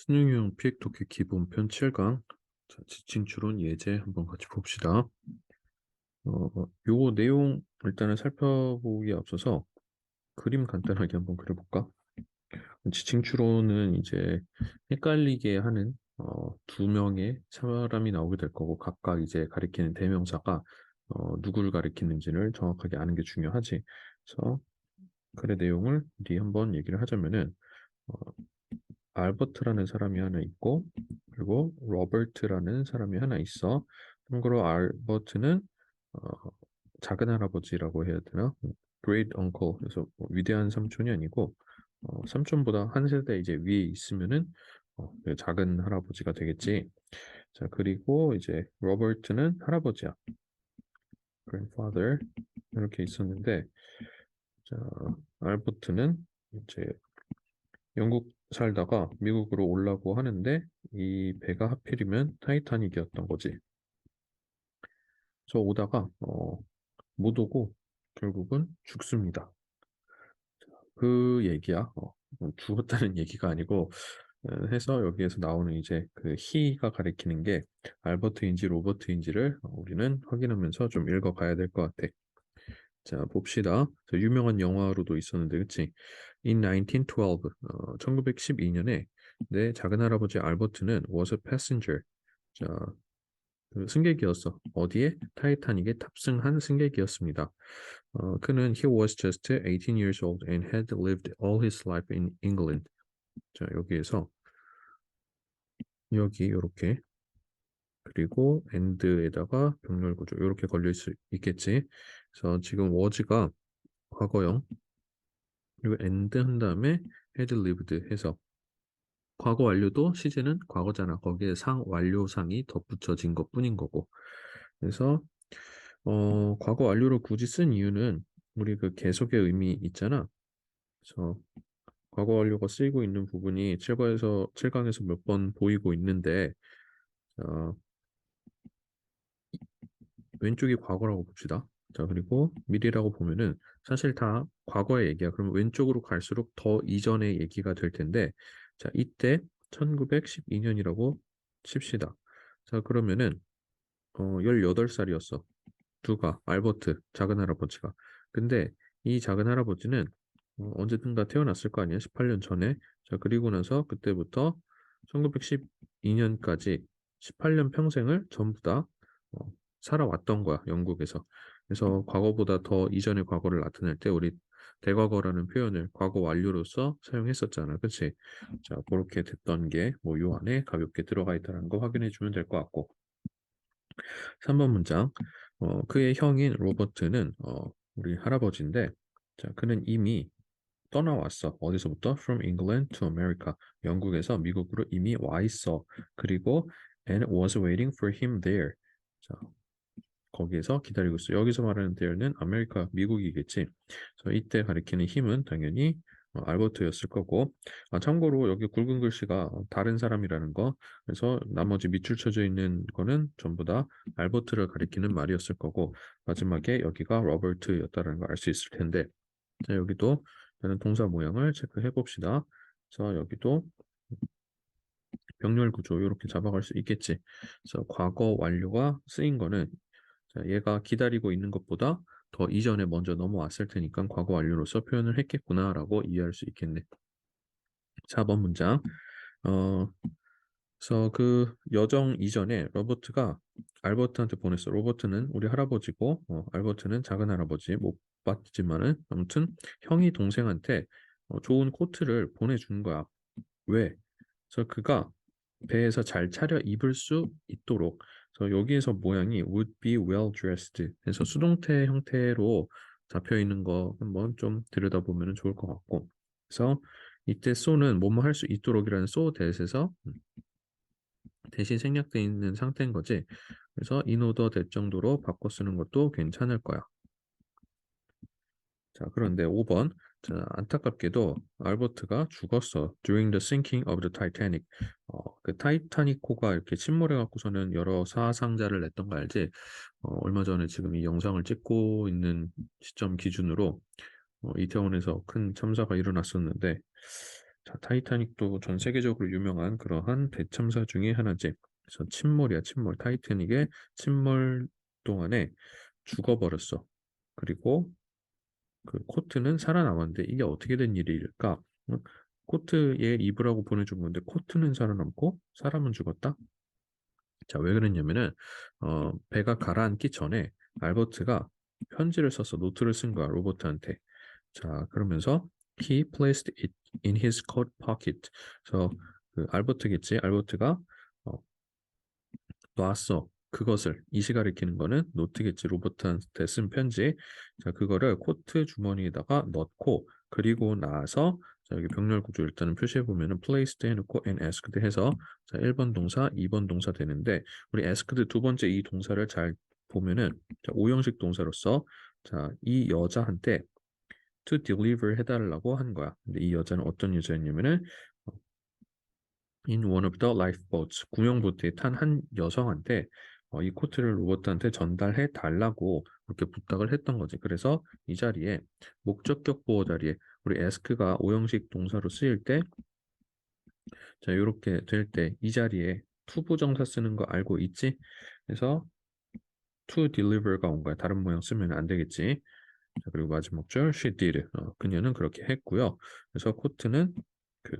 신흥형 피획독해 기본편 7강. 자, 지칭 추론 예제 한번 같이 봅시다. 요 내용 일단은 살펴보기에 앞서서 그림 간단하게 한번 그려볼까? 지칭 추론은 이제 헷갈리게 하는 두 명의 사람이 나오게 될 거고, 각각 이제 가리키는 대명사가 누구를 가리키는지를 정확하게 아는 게 중요하지. 그래서 글의 내용을 우리 한번 얘기를 하자면은 어, 알버트라는 사람이 하나 있고, 그리고 로버트라는 사람이 하나 있어. 참고로 알버트는 어, 작은 할아버지라고 해야 되나? Great uncle. 그래서 뭐 위대한 삼촌이 아니고 삼촌보다 한 세대 이제 위에 있으면은 그 작은 할아버지가 되겠지. 자, 그리고 이제 로버트는 할아버지야. grandfather 이렇게 있었는데, 자, 알버트는 이제 영국 살다가 미국으로 오려고 하는데 이 배가 하필이면 타이타닉이었던 거지. 저 오다가 못 오고 결국은 죽습니다. 그 얘기야. 죽었다는 얘기가 아니고 해서 여기에서 나오는 이제 그 he가 가리키는 게 알버트인지 로버트인지를 우리는 확인하면서 좀 읽어가야 될 것 같아. 자, 봅시다. 저 유명한 영화로도 있었는데, 그치? In 1912, 1912년에 내 작은 할아버지 알버트는 was a passenger. 자, 그 승객이었어. 어디에? 타이타닉에 탑승한 승객이었습니다. 그는 he was just 18 years old and had lived all his life in England. 자, 여기에서 여기 이렇게 그리고 and에다가 병렬 구조 이렇게 걸릴 수 있겠지. 그래서 지금 was가 과거형 그리고 and 한 다음에 had lived 해서 과거 완료도 시제는 과거잖아. 거기에 상 완료상이 덧붙여진 것뿐인 거고. 그래서 과거 완료를 굳이 쓴 이유는 우리 그 계속의 의미 있잖아. 그래서 과거 완료가 쓰이고 있는 부분이 7강에서 몇 번 보이고 있는데 어, 왼쪽이 과거라고 봅시다. 자, 그리고 미래라고 보면은 사실 다 과거의 얘기야. 그러면 왼쪽으로 갈수록 더 이전의 얘기가 될 텐데, 자, 이때 1912년이라고 칩시다. 자, 그러면은 18살이었어. 누가? 알버트, 작은 할아버지가. 근데 이 작은 할아버지는 언제든가 태어났을 거 아니야? 18년 전에. 자, 그리고 나서 그때부터 1912년까지 18년 평생을 전부 다 어, 살아왔던 거야, 영국에서. 그래서 과거보다 더 이전의 과거를 나타낼 때 우리 대과거라는 표현을 과거 완료로서 사용했었잖아. 그치? 자, 그렇게 됐던 게 뭐 요 안에 가볍게 들어가 있다는 거 확인해 주면 될 것 같고. 3번 문장. 그의 형인 로버트는 우리 할아버지인데, 자, 그는 이미 떠나왔어. 어디서부터? From England to America. 영국에서 미국으로 이미 와 있어. 그리고 and was waiting for him there. 자, 거기에서 기다리고 있어. 여기서 말하는 there는 아메리카, 미국이겠지. 그래서 이때 가리키는 힘은 당연히 알버트였을 거고. 참고로 여기 굵은 글씨가 다른 사람이라는 거. 그래서 나머지 밑줄 쳐져 있는 거는 전부 다 알버트를 가리키는 말이었을 거고, 마지막에 여기가 로버트였다는 걸 알 수 있을 텐데. 자, 여기도 저는 동사 모양을 체크해 봅시다. 그래서 여기도 병렬 구조 이렇게 잡아갈 수 있겠지. 그래서 과거 완료가 쓰인 거는 자, 얘가 기다리고 있는 것보다 더 이전에 먼저 넘어왔을 테니까 과거 완료로서 표현을 했겠구나라고 이해할 수 있겠네. 4번 문장. 어, 그래서 그 여정 이전에 로버트가 알버트한테 보냈어. 로버트는 우리 할아버지고, 알버트는 작은 할아버지 못 봤지만은 아무튼 형이 동생한테 좋은 코트를 보내준 거야. 왜? 그래서 그가 배에서 잘 차려 입을 수 있도록. 그래서 여기에서 모양이 would be well dressed 해서 수동태 형태로 잡혀 있는 거 한번 좀 들여다보면 좋을 것 같고. 그래서 이때 so는 뭐뭐 할 수 있도록이라는 so 대에서 대신 생략되어 있는 상태인 거지. 그래서 in order 될 정도로 바꿔 쓰는 것도 괜찮을 거야. 자, 그런데 5번. 자, 안타깝게도 알버트가 죽었어. During the sinking of the Titanic. 그 타이타닉호가 이렇게 침몰해 갖고서는 여러 사상자를 냈던 거 알지? 얼마 전에 지금 이 영상을 찍고 있는 시점 기준으로 이태원에서 큰 참사가 일어났었는데 자, 타이타닉도 전 세계적으로 유명한 그러한 대참사 중에 하나지. 그래서 침몰이야, 침몰. 타이타닉의 침몰 동안에 죽어버렸어. 그리고 그 코트는 살아남았는데 이게 어떻게 된 일일까? 어? 코트의 이브라고 보내준 건데 코트는 살아남고 사람은 죽었다? 자, 왜 그랬냐면은 배가 가라앉기 전에 알버트가 편지를 써서 노트를 쓴 거야, 로버트한테. 자, 그러면서 he placed it in his coat pocket. 그래서 그 알버트겠지. 알버트가 어, 놨어. 그것을 이시 가리키는 거는 노트겠지. 로버트한테 쓴 편지. 자, 그거를 코트 주머니에다가 넣고 그리고 나서 자, 여기 병렬 구조 일단은 표시해 보면은 placed 해놓고 and asked 해서 자, 1번 동사, 2번 동사 되는데 우리 asked 두 번째 이 동사를 잘 보면은 자, 오형식 동사로서 자, 이 여자한테 to deliver 해달라고 한 거야. 근데 이 여자는 어떤 여자였냐면은 in one of the lifeboats 구명보트에 탄 한 여성한테 이 코트를 로버트한테 전달해 달라고 그렇게 부탁을 했던 거지. 그래서 이 자리에 목적격 보호 자리에 우리 ask가 오형식 동사로 쓰일 때 자, 이렇게 될 때 이 자리에 to 부정사 쓰는 거 알고 있지? 그래서 to deliver가 온 거야. 다른 모양 쓰면 안 되겠지. 자, 그리고 마지막 줄 she did. 그녀는 그렇게 했고요. 그래서 코트는 그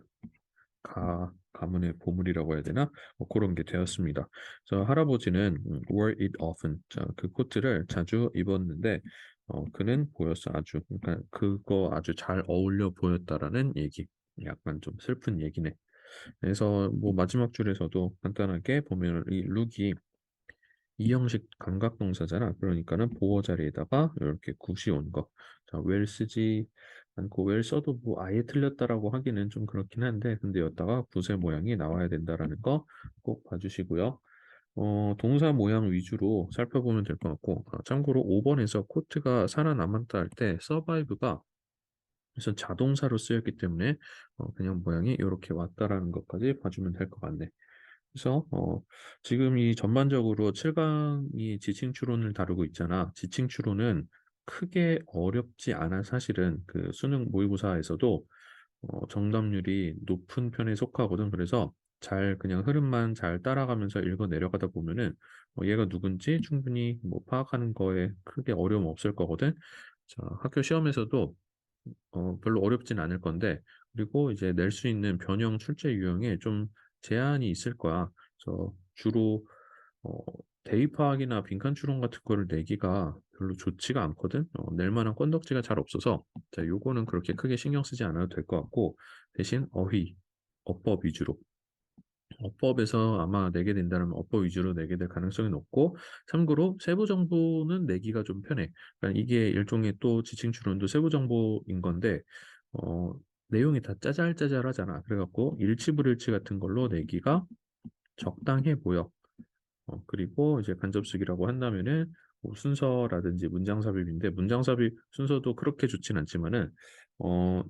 가문의 보물이라고 해야 되나? 뭐 그런 게 되었습니다. 그래서 할아버지는 wore it often. 자, 그 코트를 자주 입었는데 그는 보였어. 아주 그러니까 그거 아주 잘 어울려 보였다라는 얘기. 약간 좀 슬픈 얘기네. 그래서 뭐 마지막 줄에서도 간단하게 보면 이 룩이 이형식 감각동사잖아. 그러니까는 보호 자리에다가 이렇게 굿이 온 거. 자, 웰 쓰지 않고 웰 써도 뭐 아예 틀렸다라고 하기는 좀 그렇긴 한데 근데 여기다가 굿의 모양이 나와야 된다라는 거 꼭 봐주시고요. 동사 모양 위주로 살펴보면 될 것 같고 참고로 5번에서 코트가 살아남았다 할 때 survive가 그래서 자동사로 쓰였기 때문에 그냥 모양이 이렇게 왔다라는 것까지 봐주면 될 것 같네. 그래서 지금 이 전반적으로 7강이 지칭 추론을 다루고 있잖아. 지칭 추론은 크게 어렵지 않아 사실은 그 수능 모의고사에서도 정답률이 높은 편에 속하거든. 그래서 잘 그냥 흐름만 잘 따라가면서 읽어 내려가다 보면은 얘가 누군지 충분히 뭐 파악하는 거에 크게 어려움 없을 거거든. 자, 학교 시험에서도 별로 어렵진 않을 건데, 그리고 이제 낼 수 있는 변형 출제 유형에 좀 제한이 있을 거야. 그래서 주로 어, 대입파악이나 빈칸 추론 같은 거를 내기가 별로 좋지가 않거든. 낼 만한 건덕지가 잘 없어서, 자, 요거는 그렇게 크게 신경 쓰지 않아도 될 것 같고, 대신 어휘, 어법 위주로 어법에서 아마 내게 된다면 어법 위주로 내게 될 가능성이 높고 참고로 세부 정보는 내기가 좀 편해. 그러니까 이게 일종의 또 지칭 추론도 세부 정보인 건데 어, 내용이 다 짜잘짜잘하잖아. 그래갖고 일치불일치 같은 걸로 내기가 적당해 보여. 그리고 이제 간접수기라고 한다면은 뭐 순서라든지 문장 삽입인데 문장 삽입 순서도 그렇게 좋진 않지만은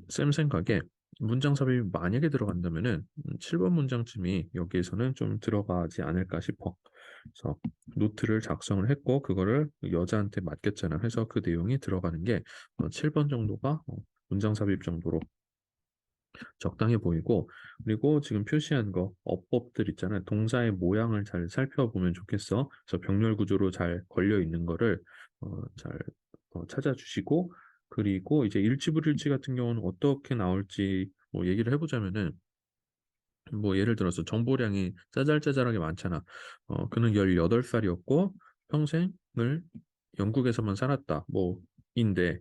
쌤 생각에 문장 삽입이 만약에 들어간다면은 7번 문장쯤이 여기에서는 좀 들어가지 않을까 싶어. 그래서 노트를 작성을 했고 그거를 여자한테 맡겼잖아. 해서 그 내용이 들어가는 게 7번 정도가 문장 삽입 정도로 적당해 보이고 그리고 지금 표시한 거 어법들 있잖아요. 동사의 모양을 잘 살펴보면 좋겠어. 그래서 병렬 구조로 잘 걸려 있는 거를 잘 찾아주시고 그리고 이제 일치불일치 같은 경우는 어떻게 나올지 뭐 얘기를 해보자면은 뭐 예를 들어서 정보량이 짜잘짜잘하게 많잖아. 그는 18살이었고 평생을 영국에서만 살았다. 뭐 인데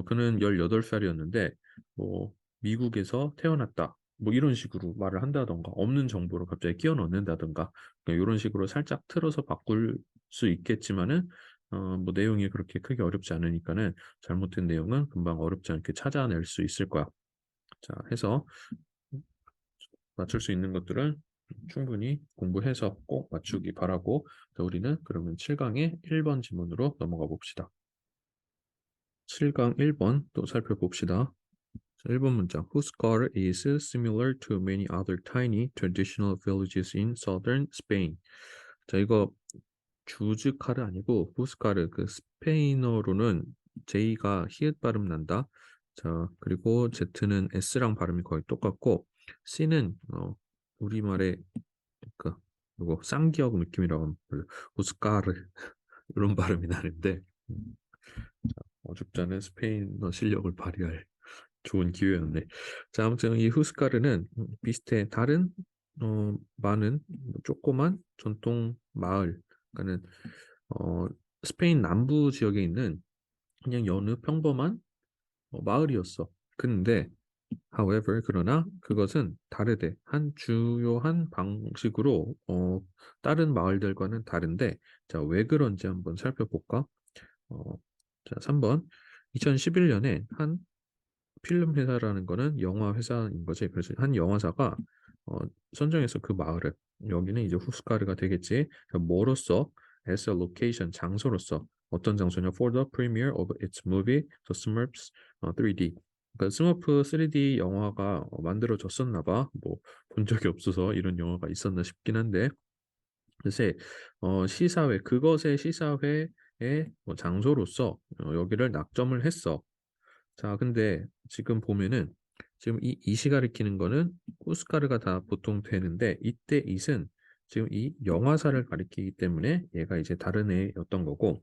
그는 18살이었는데 뭐 미국에서 태어났다. 뭐 이런 식으로 말을 한다던가 없는 정보를 갑자기 끼워 넣는다던가 그러니까 이런 식으로 살짝 틀어서 바꿀 수 있겠지만은 뭐 내용이 그렇게 크게 어렵지 않으니까는 잘못된 내용은 금방 어렵지 않게 찾아낼 수 있을 거야. 자, 해서 맞출 수 있는 것들은 충분히 공부해서 꼭 맞추기 바라고 자, 우리는 그러면 7강의 1번 지문으로 넘어가 봅시다. 7강 1번 또 살펴봅시다. 자, 1번 문장 Whose car is similar to many other tiny traditional villages in southern Spain. 자, 이거 주즈카르 아니고 후스카르 그 스페인어로는 J가 히읗 발음 난다. 자, 그리고 Z는 S랑 발음이 거의 똑같고 C는 우리말의 그 요거 쌍기역 느낌이라고 하면 후스카르 이런 발음이 나는데 어줍지 않은 스페인어 실력을 발휘할 좋은 기회였네. 자, 아무튼 이 후스카르는 비슷해. 다른 많은 조그만 전통 마을, 그러니까는 어, 스페인 남부 지역에 있는 그냥 여느 평범한 마을이었어. 근데 however 그러나 그것은 다르대. 한 주요한 방식으로 다른 마을들과는 다른데 자, 왜 그런지 한번 살펴볼까? 어, 자, 3번 2011년에 한 필름 회사라는 거는 영화 회사인 거지. 그래서 한 영화사가 어, 선정해서 그 마을을 여기는 이제 후스카르가 되겠지. 그러니까 뭐로써 as a location 장소로서 어떤 장소냐 for the premiere of its movie The Smurfs 3D. 그러니까 스머프 3D 영화가 만들어졌었나 봐. 뭐 본 적이 없어서 이런 영화가 있었나 싶긴 한데 글쎄 시사회 그것의 시사회의 뭐 장소로서 여기를 낙점을 했어. 자, 근데 지금 보면은 지금 이 이시 가리키는 거는 후스카르가 다 보통 되는데 이때 it은 지금 이 영화사를 가리키기 때문에 얘가 이제 다른 애였던 거고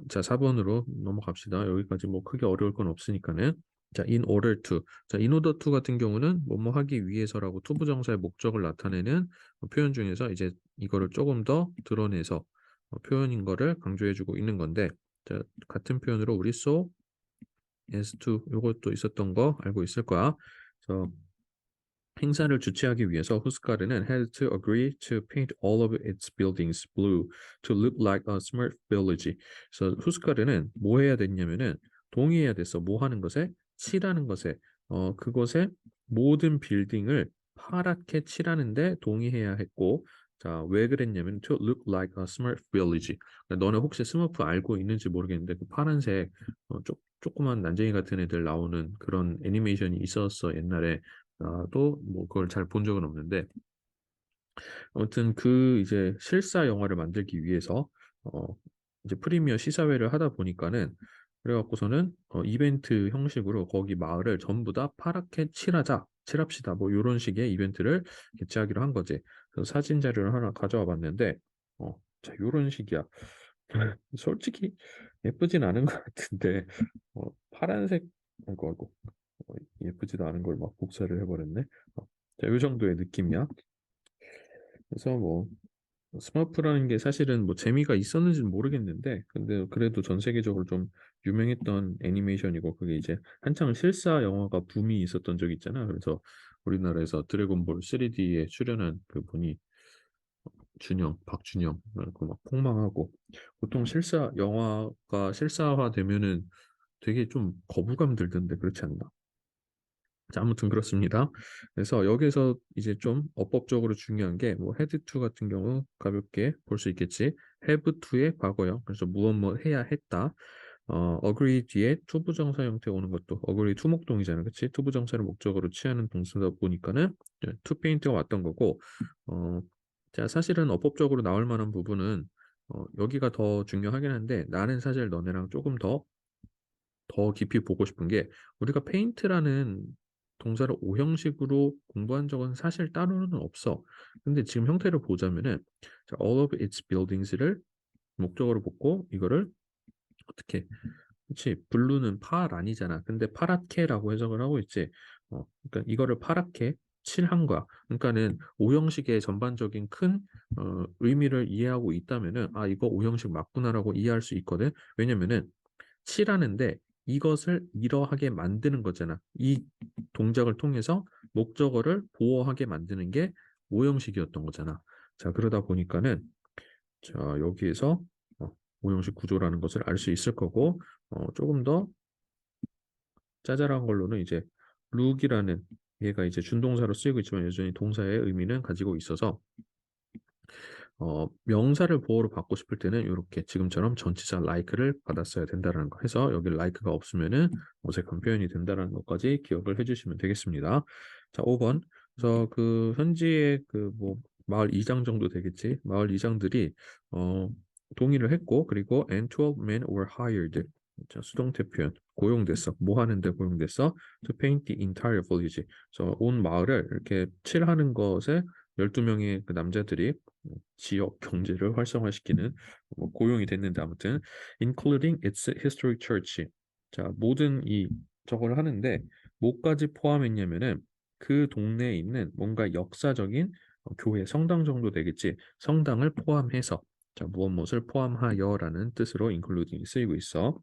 자, 4번으로 넘어갑시다. 여기까지 뭐 크게 어려울 건 없으니까는 자, in order to. 자, in order to 같은 경우는 뭐뭐 하기 위해서라고 투부정사의 목적을 나타내는 표현 중에서 이제 이거를 조금 더 드러내서 표현인 거를 강조해주고 있는 건데 자, 같은 표현으로 우리 so S2 이것도 있었던 거 알고 있을 거야. 그래서 행사를 주최하기 위해서 후스카르는 had to agree to paint all of its buildings blue to look like a smart village. 그래서 후스카르는 뭐 해야 됐냐면은 동의해야 됐어. 뭐 하는 것에? 칠하는 것에. 그것에 모든 빌딩을 파랗게 칠하는데 동의해야 했고 자, 왜 그랬냐면 to look like a smart village. 너네 혹시 스머프 알고 있는지 모르겠는데 그 파란색 조그만 난쟁이 같은 애들 나오는 그런 애니메이션이 있었어 옛날에. 나도 뭐 그걸 잘 본 적은 없는데 아무튼 그 이제 실사 영화를 만들기 위해서 어 이제 프리미어 시사회를 하다 보니까는 그래갖고서는 이벤트 형식으로 거기 마을을 전부 다 파랗게 칠합시다 뭐 이런 식의 이벤트를 개최하기로 한 거지. 그래서 사진 자료를 하나 가져와 봤는데 자 이런 식이야. 솔직히 예쁘진 않은 것 같은데 파란색 아이고 어, 예쁘지도 않은 걸 막 복사를 해버렸네. 자, 요 정도의 느낌이야. 그래서 뭐 스마프라는 게 사실은 뭐 재미가 있었는지는 모르겠는데, 근데 그래도 전 세계적으로 좀 유명했던 애니메이션이고, 그게 이제 한창 실사 영화가 붐이 있었던 적이 있잖아. 그래서 우리나라에서 드래곤볼 3D에 출연한 그 분이 박준영, 그막 폭망하고, 보통 실사 영화가 실사화 되면은 되게 좀 거부감 들던데 그렇지 않나? 자, 아무튼 그렇습니다. 그래서 여기서 이제 좀 어법적으로 중요한 게 뭐 had to 같은 경우 가볍게 볼 수 있겠지. have to의 과거형. 그래서 무엇 뭐 해야 했다. agree 뒤에 투부정사 형태 오는 것도 agree 투목동이잖아. 그치? 투부정사를 목적으로 취하는 동사다 보니까는 to paint가 왔던 거고 자, 사실은 어법적으로 나올 만한 부분은 여기가 더 중요하긴 한데 나는 사실 너네랑 조금 더 깊이 보고 싶은 게 우리가 페인트라는 동사를 오형식으로 공부한 적은 사실 따로는 없어. 근데 지금 형태를 보자면은 자, all of its buildings를 목적으로 보고 이거를 어떻게 그렇지 블루는 파란이잖아. 근데 파랗게라고 해석을 하고 있지. 그러니까 이거를 파랗게 칠한 거야. 그러니까는 오형식의 전반적인 큰 의미를 이해하고 있다면은 아 이거 오형식 맞구나라고 이해할 수 있거든. 왜냐면은 칠하는데 이것을 이러하게 만드는 거잖아. 이 동작을 통해서 목적어를 보호하게 만드는 게 오형식이었던 거잖아. 자, 그러다 보니까는 자, 여기에서 오형식 구조라는 것을 알 수 있을 거고 조금 더 짜잘한 걸로는 이제 룩이라는 얘가 이제 준동사로 쓰이고 있지만 여전히 동사의 의미는 가지고 있어서 명사를 보호로 받고 싶을 때는 이렇게 지금처럼 전치사 like를 받았어야 된다는 거 해서 여기 like가 없으면은 어색한 표현이 된다는 것까지 기억을 해주시면 되겠습니다. 자, 5번. 그래서 그 현지의 그 뭐 마을 이장 정도 되겠지. 마을 이장들이 동의를 했고 그리고 and 12 men were hired. 자, 수동태 표현. 고용됐어. 뭐 하는데 고용됐어? To paint the entire village. 그래서 온 마을을 이렇게 칠하는 것에 12명의 그 남자들이 지역 경제를 활성화시키는 뭐 고용이 됐는데 아무튼 including its historic church. 자, 모든 이 저걸 하는데 뭐까지 포함했냐면은 그 동네에 있는 뭔가 역사적인 교회 성당 정도 되겠지. 성당을 포함해서 자, 무엇을 포함하여라는 뜻으로 including이 쓰이고 있어.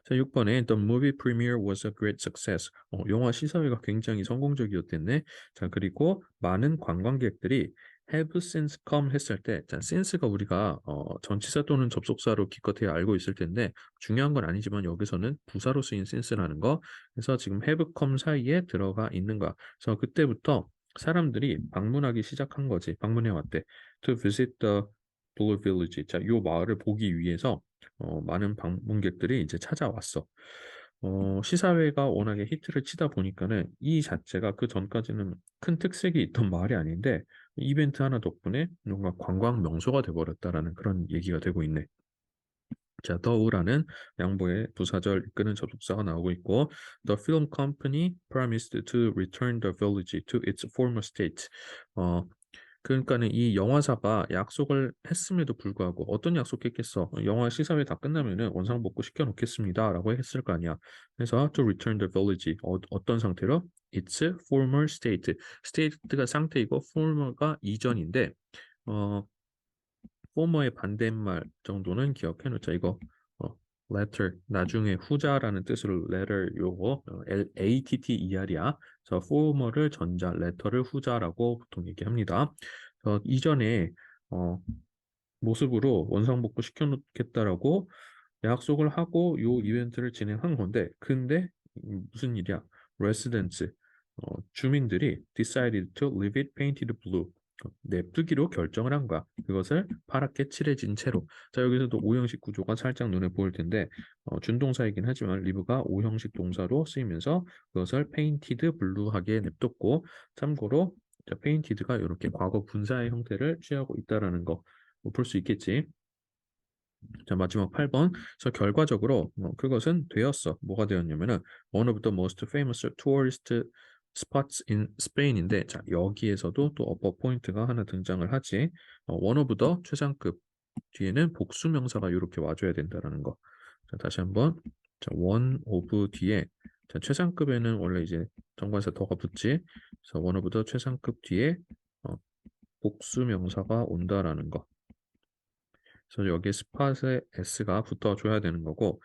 자, 6번에 The movie premiere was a great success. 영화 시사회가 굉장히 성공적이었댔네. 자, 그리고 많은 관광객들이 have since come 했을 때, 자, since가 우리가 전치사 또는 접속사로 기껏해야 알고 있을 텐데 중요한 건 아니지만 여기서는 부사로 쓰인 since라는 거. 그래서 지금 have come 사이에 들어가 있는 거야. 그래서 그때부터 사람들이 방문하기 시작한 거지. 방문해 왔대. To visit the Blue Village. 자, 요 마을을 보기 위해서 많은 방문객들이 이제 찾아왔어. 시사회가 워낙에 히트를 치다 보니까는 이 자체가 그 전까지는 큰 특색이 있던 마을이 아닌데 이벤트 하나 덕분에 뭔가 관광 명소가 돼버렸다라는 그런 얘기가 되고 있네. 자, 더우라는 양보의 부사절 이끄는 접속사가 나오고 있고 The film company promised to return the village to its former state. 어, 그러니까는 이 영화사가 약속을 했음에도 불구하고 어떤 약속했겠어? 영화 시사회 다 끝나면은 원상복구 시켜놓겠습니다라고 했을 거 아니야. 그래서 to return the village 어떤 상태로? Its former state. state가 상태이고 former가 이전인데 어 former의 반대말 정도는 기억해 놓자. 이거 latter 나중에 후자라는 뜻으로 letter 요거 LATTER이야. 그래서 former를 전자, letter를 후자라고 보통 얘기합니다. 이전에 어, 모습으로 원상복구 시켜놓겠다라고 약속을 하고 요 이벤트를 진행한 건데 근데 무슨 일이야? residents 주민들이 decided to leave it painted blue 냅두기로 결정을 한 거야. 그것을 파랗게 칠해진 채로. 자, 여기서도 오형식 구조가 살짝 눈에 보일 텐데 준동사이긴 하지만 live가 오형식 동사로 쓰이면서 그것을 painted blue하게 냅뒀고 참고로 자, painted가 이렇게 과거 분사의 형태를 취하고 있다라는 거 볼 수 있겠지. 자, 마지막 8번. 그래서 결과적으로 그것은 되었어. 뭐가 되었냐면은 one of the most famous tourist spots in Spain인데 자, 여기에서도 또 어퍼 포인트가 하나 등장을 하지. one of the 최상급 뒤에는 복수 명사가 이렇게 와줘야 된다라는 거. 자, 다시 한번. 자, one of 뒤에 자, 최상급에는 원래 이제 정관사 더가 붙지. 그래서 one of the 최상급 뒤에 복수 명사가 온다라는 거. 그래서 여기에 스팟에 s가 붙어줘야 되는 거고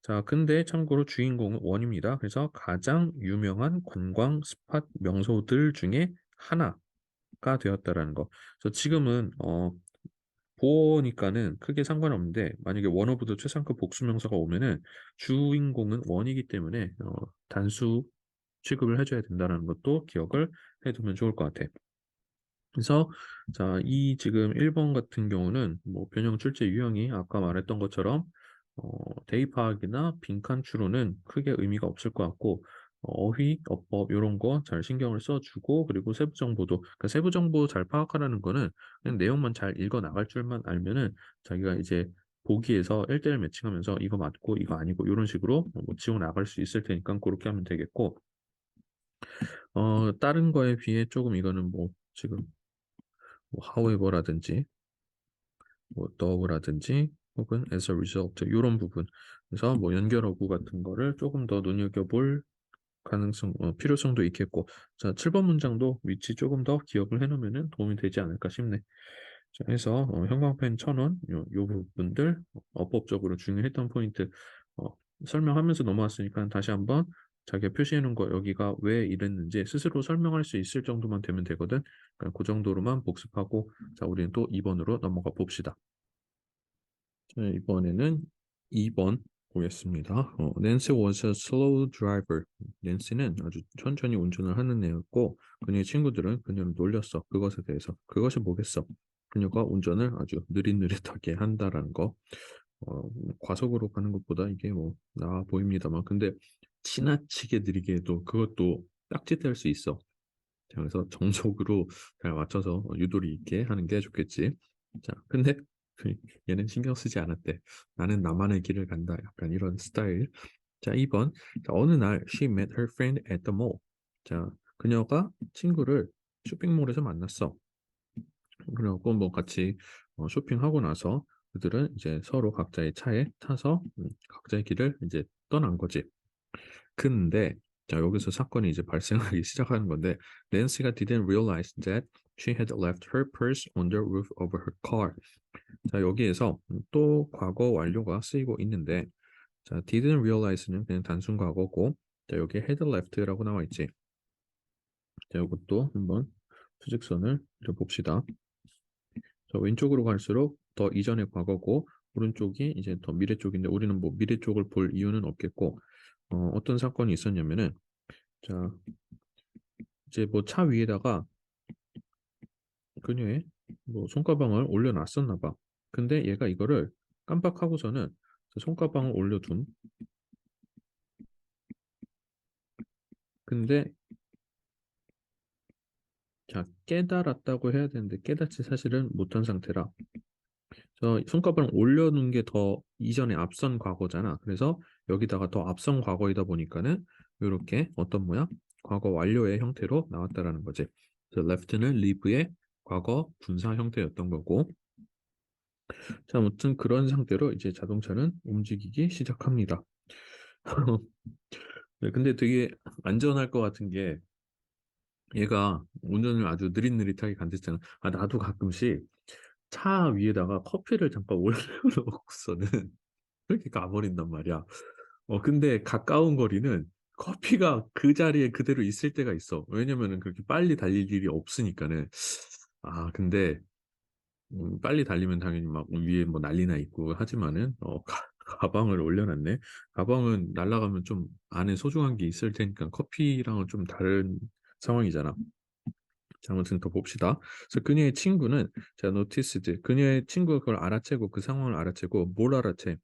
자 근데 참고로 주인공은 원입니다. 그래서 가장 유명한 관광 스팟 명소들 중에 하나가 되었다라는 거. 그래서 지금은 보어니까는 크게 상관없는데 만약에 원어부터 최상급 복수 명사가 오면은 주인공은 원이기 때문에 단수 취급을 해줘야 된다는 것도 기억을 해두면 좋을 것 같아. 그래서 자, 이 지금 1번 같은 경우는 뭐 변형 출제 유형이 아까 말했던 것처럼 대입 파악이나 빈칸 추론은 크게 의미가 없을 것 같고 어휘, 어법 이런 거 잘 신경을 써주고 그리고 세부 정보도 그러니까 세부 정보 잘 파악하라는 거는 그냥 내용만 잘 읽어 나갈 줄만 알면은 자기가 이제 보기에서 1대1 매칭하면서 이거 맞고 이거 아니고 이런 식으로 뭐 지워 나갈 수 있을 테니까 그렇게 하면 되겠고 다른 거에 비해 조금 이거는 뭐 지금 뭐 however라든지 뭐 though라든지 혹은 as a result 이런 부분 그래서 뭐 연결어구 같은 거를 조금 더 눈여겨볼 가능성 필요성도 있겠고 자 7번 문장도 위치 조금 더 기억을 해놓으면 도움이 되지 않을까 싶네. 자, 해서 형광펜 1,000원 요 부분들 어법적으로 중요했던 포인트 어, 설명하면서 넘어왔으니까 다시 한번 자기가 표시해 놓은 거 여기가 왜 이랬는지 스스로 설명할 수 있을 정도만 되면 되거든. 그러니까 그 정도로만 복습하고 자 우리는 또 2번으로 넘어가 봅시다. 자, 이번에는 2번 보겠습니다. Nancy was a slow driver. 낸시는 아주 천천히 운전을 하는 애였고 그녀의 친구들은 그녀를 놀렸어. 그것에 대해서. 그것이 뭐겠어? 그녀가 운전을 아주 느릿느릿하게 한다라는 거. 과속으로 가는 것보다 이게 뭐 나아 보입니다만 근데 지나치게 느리게 해도 그것도 딱짓할 수 있어. 자, 그래서 정석으로 잘 맞춰서 유도리 있게 하는 게 좋겠지. 자, 근데 얘는 신경 쓰지 않았대. 나는 나만의 길을 간다. 약간 이런 스타일. 자, 2번. 자, 어느 날 she met her friend at the mall. 자, 그녀가 친구를 쇼핑몰에서 만났어. 그래갖고 뭐 같이 쇼핑하고 나서 그들은 이제 서로 각자의 차에 타서 각자의 길을 이제 떠난 거지. 근데 자, 여기서 사건이 이제 발생하기 시작하는 건데 낸시가 didn't realize that she had left her purse on the roof of her car. 자, 여기에서 또 과거 완료가 쓰이고 있는데 자, didn't realize는 그냥 단순 과거고 자, 여기 had left라고 나와 있지. 자, 이것도 한번 수직선을 그려봅시다. 자, 왼쪽으로 갈수록 더 이전의 과거고 오른쪽이 이제 더 미래 쪽인데 우리는 뭐 미래 쪽을 볼 이유는 없겠고 어떤 사건이 있었냐면은 자, 이제 뭐 차 위에다가 그녀의 뭐 손가방을 올려놨었나 봐. 근데 얘가 이거를 깜빡하고서는 손가방을 올려둠. 근데 자, 깨달았다고 해야 되는데 깨닫지 사실은 못한 상태라. 손가락을 올려놓은 게 더 이전에 앞선 과거잖아. 그래서 여기다가 더 앞선 과거이다 보니까는 이렇게 어떤 모양? 과거 완료의 형태로 나왔다라는 거지. 그래서 left는 live의 과거 분사 형태였던 거고. 자, 아무튼 그런 상태로 이제 자동차는 움직이기 시작합니다. 네, 근데 되게 안전할 것 같은 게 얘가 운전을 아주 느릿느릿하게 간댔잖아. 아, 나도 가끔씩 차 위에다가 커피를 잠깐 올려놓고서는 그렇게 가버린단 말이야. 근데 가까운 거리는 커피가 그 자리에 그대로 있을 때가 있어. 왜냐면은 그렇게 빨리 달릴 일이 없으니까는. 아, 근데 빨리 달리면 당연히 막 위에 뭐 난리나 있고 하지만은 가방을 올려놨네. 가방은 날아가면 좀 안에 소중한 게 있을 테니까 커피랑은 좀 다른 상황이잖아. 자, 아무튼 더 봅시다. 그래서 그녀의 친구는 자, noticed. 그녀의 친구가 그걸 알아채고 그 상황을 알아채고 뭘 알아채?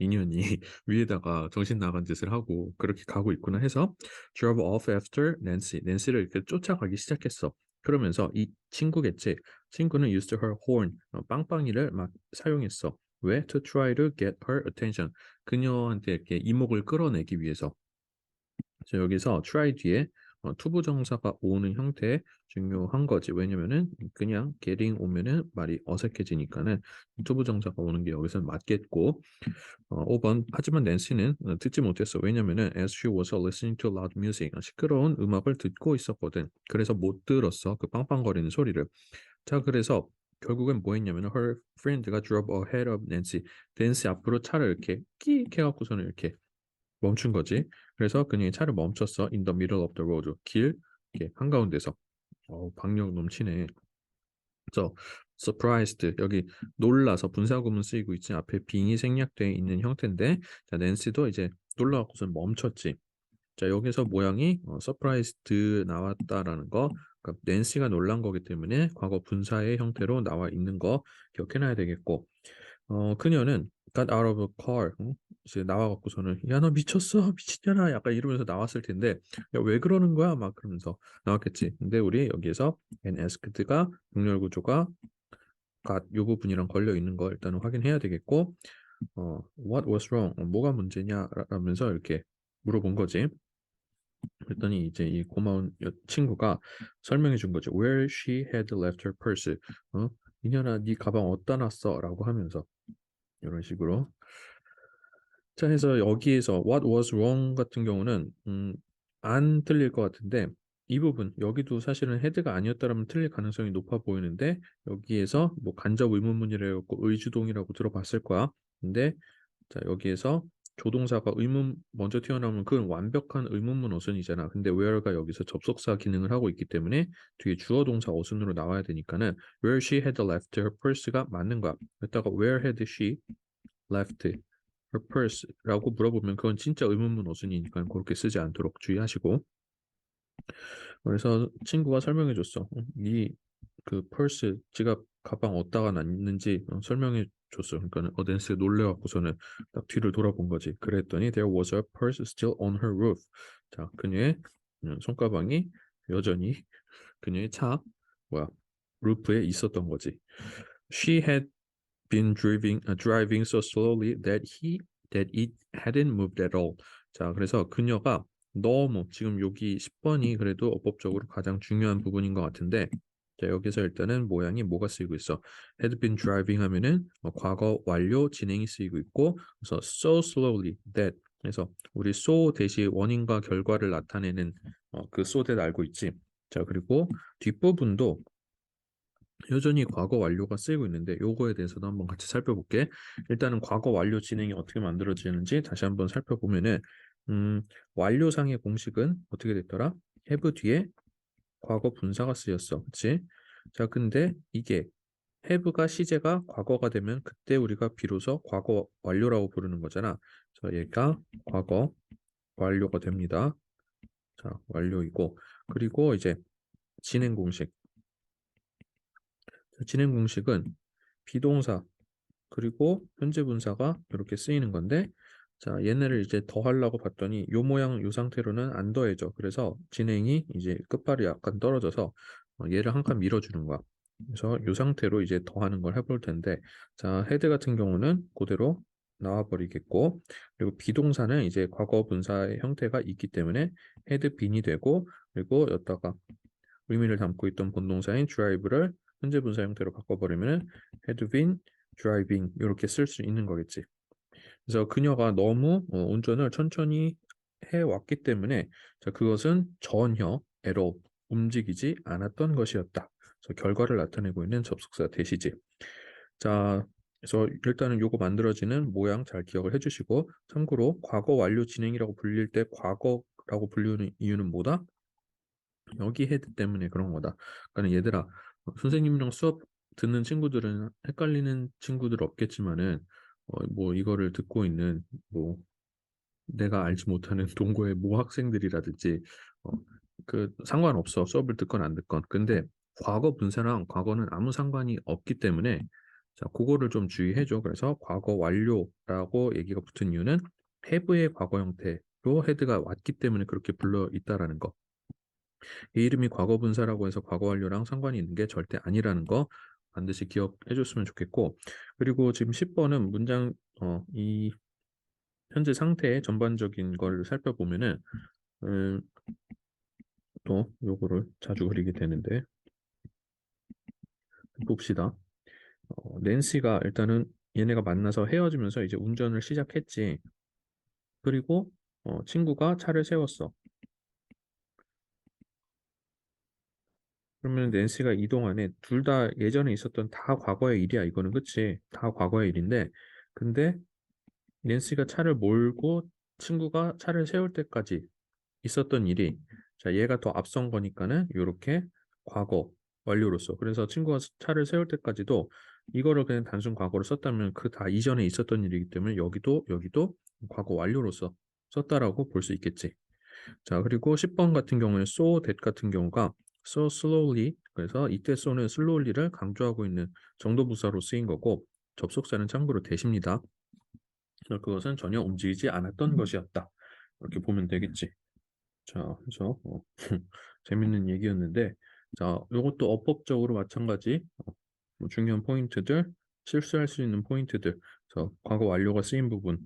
인연이 위에다가 정신 나간 짓을 하고 그렇게 가고 있구나 해서 drove off after Nancy. 낸시를 이렇게 쫓아가기 시작했어. 그러면서 이 친구겠지. 친구는 used her horn, 빵빵이를 막 사용했어. 왜? To try to get her attention. 그녀한테 이렇게 이목을 끌어내기 위해서. 그래서 여기서 try 뒤에 투부정사가 오는 형태 중요한 거지. 왜냐면은 그냥 getting 오면은 말이 어색해지니까는 투부정사가 오는 게 여기서 맞겠고 5번 하지만 낸시는 듣지 못했어. 왜냐면은 as she was listening to loud music 시끄러운 음악을 듣고 있었거든. 그래서 못 들었어. 그 빵빵거리는 소리를. 자, 그래서 결국엔 뭐 했냐면 her friend가 drove ahead of Nancy. 낸시 앞으로 차를 이렇게 끼익 해갖고서는 이렇게 멈춘 거지. 그래서 그녀의 차를 멈췄어. In the middle of the road. 길 이렇게 한가운데서. 박력 넘치네. 그래서 surprised 여기 놀라서 분사구문 쓰이고 있지. 앞에 being이 생략되어 있는 형태인데 자, 낸시도 이제 놀라갖고서 멈췄지. 자, 여기서 모양이 surprised 나왔다라는 거. 그러니까 낸시가 놀란 거기 때문에 과거 분사의 형태로 나와 있는 거 기억해놔야 되겠고 그녀는 got out of a car. 이제 나와갖고서는 야, 너 미쳤어? 미친년아? 약간 이러면서 나왔을 텐데 야, 왜 그러는 거야? 막 그러면서 나왔겠지. 근데 우리 여기에서 and asked가 동렬 구조가 got 요 부분이랑 걸려 있는 거 일단은 확인해야 되겠고 what was wrong? 뭐가 문제냐? 라면서 이렇게 물어본 거지. 그랬더니 이제 이 고마운 친구가 설명해 준 거죠. Where she had left her purse. 이년아, 네 가방 어디다 놨어? 라고 하면서 이런 식으로. 자, 해서 여기에서 what was wrong 같은 경우는 안 틀릴 것 같은데 이 부분 여기도 사실은 헤드가 아니었다면 틀릴 가능성이 높아 보이는데 여기에서 뭐 간접 의문문이라고 의주동이라고 들어봤을 거야. 근데 자, 여기에서 조동사가 의문 먼저 튀어나오면 그건 완벽한 의문문 어순이잖아. 근데 where가 여기서 접속사 기능을 하고 있기 때문에 뒤에 주어 동사 어순으로 나와야 되니까는 where she had left her purse가 맞는 거야. 여기다가 where had she left her purse라고 물어보면 그건 진짜 의문문 어순이니까 그렇게 쓰지 않도록 주의하시고. 그래서 친구가 설명해 줬어. 이그 purse 지갑 가방 어디다가 놨는지 설명해 줬어. 그러니까 어댄스 놀래갖고서는 딱 뒤를 돌아본 거지. 그랬더니 there was a purse still on her roof. 자, 그녀의 손가방이 여전히 그녀의 차 뭐야 루프에 있었던 거지. She had driving so slowly that it hadn't moved at all. 자, 그래서 그녀가 너무 지금 여기 10번이 그래도 어법적으로 가장 중요한 부분인 것 같은데 자, 여기서 일단은 모양이 뭐가 쓰이고 있어? had been driving 하면은 과거 완료 진행이 쓰이고 있고 그래서 so slowly that 그래서 우리 so 대시 원인과 결과를 나타내는 그 so that 알고 있지? 자, 그리고 뒷부분도 여전히 과거 완료가 쓰이고 있는데 요거에 대해서도 한번 같이 살펴볼게. 일단은 과거 완료 진행이 어떻게 만들어지는지 다시 한번 살펴보면은 완료상의 공식은 어떻게 됐더라? have 뒤에 과거 분사가 쓰였어. 그치? 자, 근데 이게 have가 시제가 과거가 되면 그때 우리가 비로소 과거 완료라고 부르는 거잖아. 자, 얘가 과거 완료가 됩니다. 자, 완료이고 그리고 이제 진행 공식. 진행 공식은 비동사 그리고 현재 분사가 이렇게 쓰이는 건데 자 얘네를 이제 더하려고 봤더니 요 모양 요 상태로는 안 더해져. 그래서 진행이 이제 끝발이 약간 떨어져서 얘를 한 칸 밀어주는 거야. 그래서 요 상태로 이제 더하는 걸 해볼 텐데 자 헤드 같은 경우는 그대로 나와버리겠고 그리고 비동사는 이제 과거 분사의 형태가 있기 때문에 헤드 빈이 되고 그리고 여기다가 의미를 담고 있던 본동사인 drive를 현재 분사 형태로 바꿔버리면 had been driving 이렇게 쓸 수 있는 거겠지. 그래서 그녀가 너무 운전을 천천히 해왔기 때문에 자, 그것은 전혀 at all 움직이지 않았던 것이었다. 그래서 결과를 나타내고 있는 접속사 대시제. 자, 그래서 일단은 요거 만들어지는 모양 잘 기억을 해주시고 참고로 과거 완료 진행이라고 불릴 때 과거라고 불리는 이유는 뭐다? 여기 헤드 때문에 그런 거다. 그러니까 얘들아, 선생님이랑 수업 듣는 친구들은 헷갈리는 친구들 없겠지만은 뭐 이거를 듣고 있는 뭐 내가 알지 못하는 동고의 모 학생들이라든지 어, 그 상관없어. 수업을 듣건 안 듣건. 근데 과거 분사랑 과거는 아무 상관이 없기 때문에 자, 그거를 좀 주의해줘. 그래서 과거 완료라고 얘기가 붙은 이유는 have의 과거 형태로 헤드가 왔기 때문에 그렇게 불러 있다라는 거. 이 이름이 과거 분사라고 해서 과거 완료랑 상관이 있는 게 절대 아니라는 거 반드시 기억해 줬으면 좋겠고 그리고 지금 10번은 문장 이 현재 상태의 전반적인 걸 살펴보면은 음, 또 요거를 자주 그리게 되는데 봅시다. 낸시가 일단은 얘네가 만나서 헤어지면서 이제 운전을 시작했지. 그리고 친구가 차를 세웠어. 그러면 낸시가 이동안에 둘 다 예전에 있었던 다 과거의 일이야. 이거는 그치? 다 과거의 일인데 근데 낸시가 차를 몰고 친구가 차를 세울 때까지 있었던 일이 자 얘가 더 앞선 거니까는 이렇게 과거 완료로서 그래서 친구가 차를 세울 때까지도 이거를 그냥 단순 과거로 썼다면 그 다 이전에 있었던 일이기 때문에 여기도 과거 완료로서 썼다라고 볼 수 있겠지. 자 그리고 10번 같은 경우는 so that 같은 경우가 so slowly 그래서 이때 so는 slowly를 강조하고 있는 정도부사로 쓰인 거고 접속사는 참고로 대십니다. 그래서 그것은 전혀 움직이지 않았던 것이었다. 이렇게 보면 되겠지. 자, 그래서 재밌는 얘기였는데, 자, 이것도 어법적으로 마찬가지 뭐 중요한 포인트들, 실수할 수 있는 포인트들, 과거 완료가 쓰인 부분,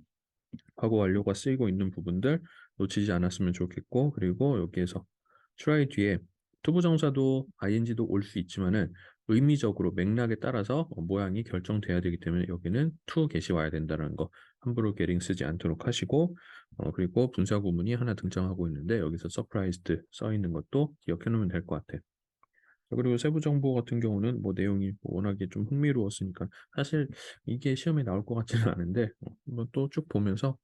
과거 완료가 쓰이고 있는 부분들 놓치지 않았으면 좋겠고, 그리고 여기에서 try 뒤에 투부정사도 ing도 올 수 있지만은 의미적으로 맥락에 따라서 모양이 결정돼야 되기 때문에 여기는 to get이 와야 된다는 거 함부로 getting 쓰지 않도록 하시고 그리고 분사 구문이 하나 등장하고 있는데 여기서 surprised 써 있는 것도 기억해 놓으면 될 것 같아. 자, 그리고 세부 정보 같은 경우는 뭐 내용이 뭐 워낙에 좀 흥미로웠으니까 사실 이게 시험에 나올 것 같지는 않은데 한번 또 쭉 보면서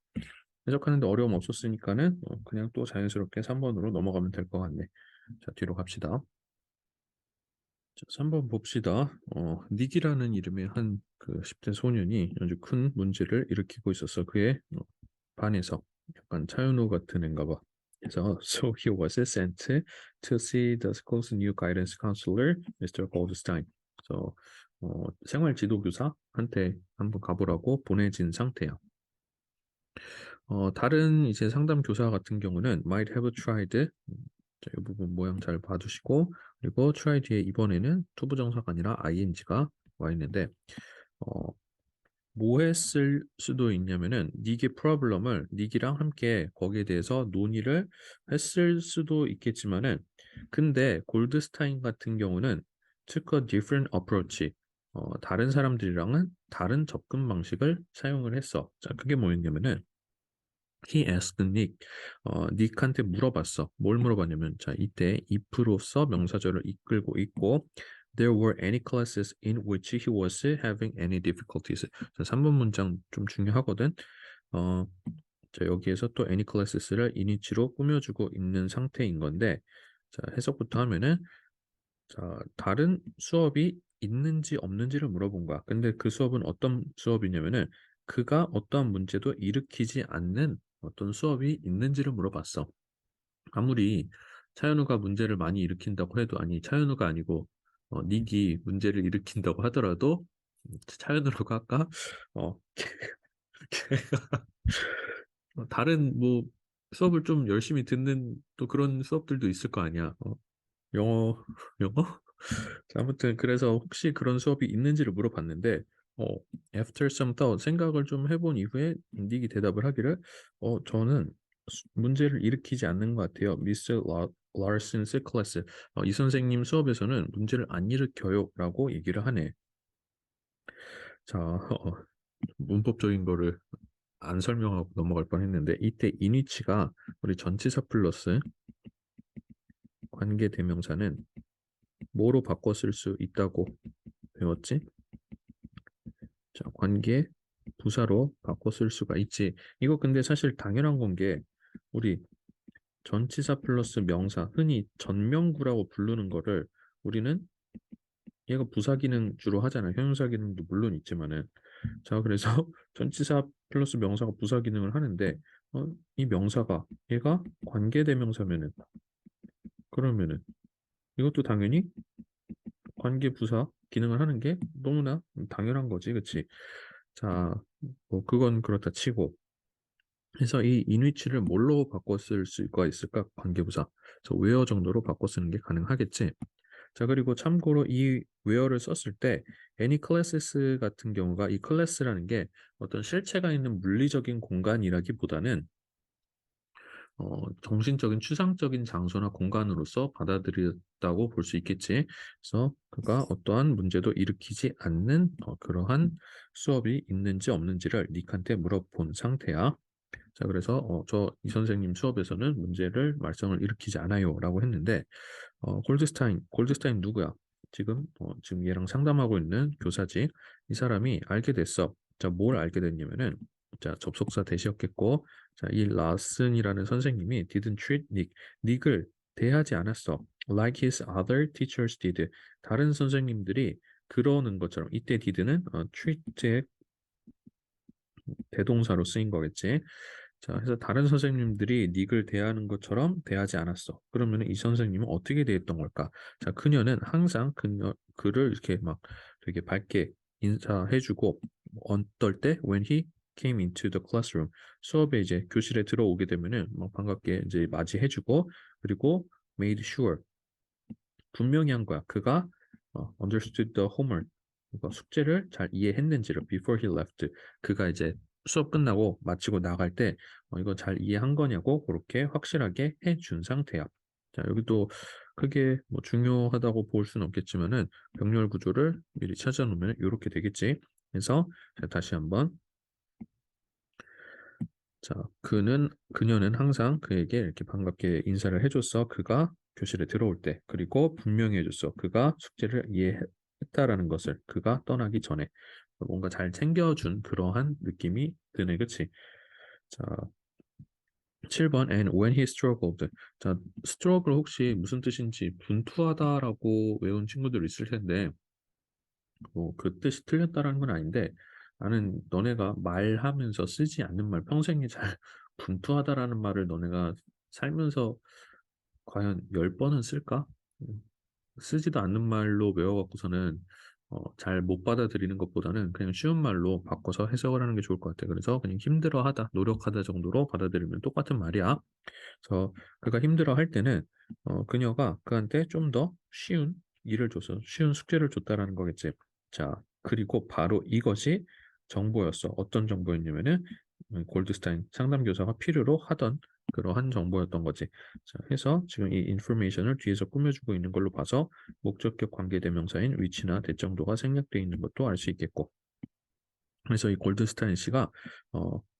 해석하는데 어려움 없었으니까는 그냥 또 자연스럽게 3번으로 넘어가면 될 것 같네. 자, 뒤로 갑시다. 자, 3번 봅시다. 닉이라는 이름의 한 그 10대 소년이 아주 큰 문제를 일으키고 있었어. 그의 반에서 약간 차은우 같은 애인가 봐. 그래서 so he was sent to see the school's new guidance counselor, Mr. Goldstein. 그래서 생활 지도교사한테 한번 가보라고 보내진 상태야. 다른 이제 상담 교사 같은 경우는 might have tried 자, 이 부분 모양 잘 봐주시고 그리고 try 뒤에 이번에는 투부정사가 아니라 ing가 와 있는데 뭐 했을 수도 있냐면은 니게 프로블럼을 니기랑 함께 거기에 대해서 논의를 했을 수도 있겠지만은 근데 골드스타인 같은 경우는 took a different approach. 다른 사람들이랑은 다른 접근 방식을 사용을 했어. 자, 그게 뭐였냐면은 he asked Nick. 닉한테 물어봤어. 뭘 물어봤냐면 자, 이때 if로서 명사절을 이끌고 있고 there were any classes in which he was having any difficulties. 자, 3번 문장 좀 중요하거든. 어, 자, 여기에서 또 any classes를 이니치로 꾸며주고 있는 상태인 건데 자, 해석부터 하면은 자, 다른 수업이 있는지 없는지를 물어본 거야. 근데 그 수업은 어떤 수업이냐면은 그가 어떠한 문제도 일으키지 않는 어떤 수업이 있는지를 물어봤어. 아무리 차현우가 문제를 많이 일으킨다고 해도 아니 차현우가 아니고 닉이 문제를 일으킨다고 하더라도 차현우라고 할까? 어, 걔가 다른 뭐 수업을 좀 열심히 듣는 또 그런 수업들도 있을 거 아니야. 영어 영어? 자, 아무튼 그래서 혹시 그런 수업이 있는지를 물어봤는데 어, after some thought 생각을 좀 해본 이후에 닉이 대답을 하기를 저는 문제를 일으키지 않는 것 같아요. 미스 라슨스 클래스 이 선생님 수업에서는 문제를 안 일으켜요라고 얘기를 하네. 자, 문법적인 거를 안 설명하고 넘어갈 뻔했는데 이때 인위치가 우리 전치사 플러스 관계 대명사는 뭐로 바꿔 쓸 수 있다고 배웠지? 자, 관계 부사로 바꿔 쓸 수가 있지. 이거 근데 사실 당연한 건 게 우리 전치사 플러스 명사, 흔히 전명구라고 부르는 거를 우리는 얘가 부사 기능 주로 하잖아. 형용사 기능도 물론 있지만은. 자, 그래서 전치사 플러스 명사가 부사 기능을 하는데 이 명사가 얘가 관계 대명사면은 그러면은 이것도 당연히 관계 부사 기능을 하는 게 너무나 당연한 거지, 그치? 자, 뭐 그건 그렇다 치고 그래서 이 인위치를 뭘로 바꿔 쓸 수가 있을까? 관계부사. 그래서 where 정도로 바꿔 쓰는 게 가능하겠지. 자, 그리고 참고로 이 where를 썼을 때 any classes 같은 경우가 이 클래스라는 게 어떤 실체가 있는 물리적인 공간이라기보다는 정신적인 추상적인 장소나 공간으로서 받아들였다고 볼 수 있겠지. 그래서 그가 어떠한 문제도 일으키지 않는 그러한 수업이 있는지 없는지를 닉한테 물어본 상태야. 자, 그래서 저 이 선생님 수업에서는 문제를 말썽을 일으키지 않아요라고 했는데 골드스타인 누구야? 지금 얘랑 상담하고 있는 교사지. 이 사람이 알게 됐어. 자, 뭘 알게 됐냐면은 자, 접속사 대시였겠고 자, 이 라슨이라는 선생님이 didn't treat 닉을 대하지 않았어. like his other teachers did. 다른 선생님들이 그러는 것처럼 이때 did는 treat의 대동사로 쓰인 거겠지. 자, 그래서 다른 선생님들이 닉을 대하는 것처럼 대하지 않았어. 그러면 이 선생님은 어떻게 대했던 걸까? 자, 그녀는 항상 그를 이렇게 막 되게 밝게 인사해주고 어떨 때 when he came into the classroom 수업에 이제 교실에 들어오게 되면은 막 반갑게 이제 맞이해주고 그리고 made sure 분명히 한 거야. 그가 understood the homework. 그러니까 숙제를 잘 이해했는지를 before he left. 그가 이제 수업 끝나고 마치고 나갈 때 이거 잘 이해한 거냐고 그렇게 확실하게 해준 상태야. 자, 여기도 크게 뭐 중요하다고 볼 수는 없겠지만은 병렬 구조를 미리 찾아놓으면 이렇게 되겠지. 그래서 자, 다시 한번 자, 그녀는 항상 그에게 이렇게 반갑게 인사를 해줬어. 그가 교실에 들어올 때. 그리고 분명히 해줬어. 그가 숙제를 이해했다라는 것을. 그가 떠나기 전에. 뭔가 잘 챙겨준 그러한 느낌이 드네. 그치? 자, 7번 and when he struggled. 자, struggle 혹시 무슨 뜻인지 분투하다라고 외운 친구들 있을 텐데 뭐 그 뜻이 틀렸다라는 건 아닌데 나는 너네가 말하면서 쓰지 않는 말 평생에 잘 분투하다라는 말을 너네가 살면서 과연 10번은 쓸까? 음, 쓰지도 않는 말로 외워갖고서는 잘 못 받아들이는 것보다는 그냥 쉬운 말로 바꿔서 해석을 하는 게 좋을 것 같아. 그래서 그냥 힘들어하다, 노력하다 정도로 받아들이면 똑같은 말이야. 그래서 그가 힘들어할 때는 그녀가 그한테 좀 더 쉬운 일을 줘서 쉬운 숙제를 줬다라는 거겠지. 자, 그리고 바로 이것이 정보였어. 어떤 정보였냐면은 골드스타인 상담교사가 필요로 하던 그러한 정보였던 거지. 자, 해서 지금 이 인포메이션을 뒤에서 꾸며주고 있는 걸로 봐서 목적격 관계대명사인 위치나 대정도가 생략되어 있는 것도 알 수 있겠고. 그래서 이 골드스타인 씨가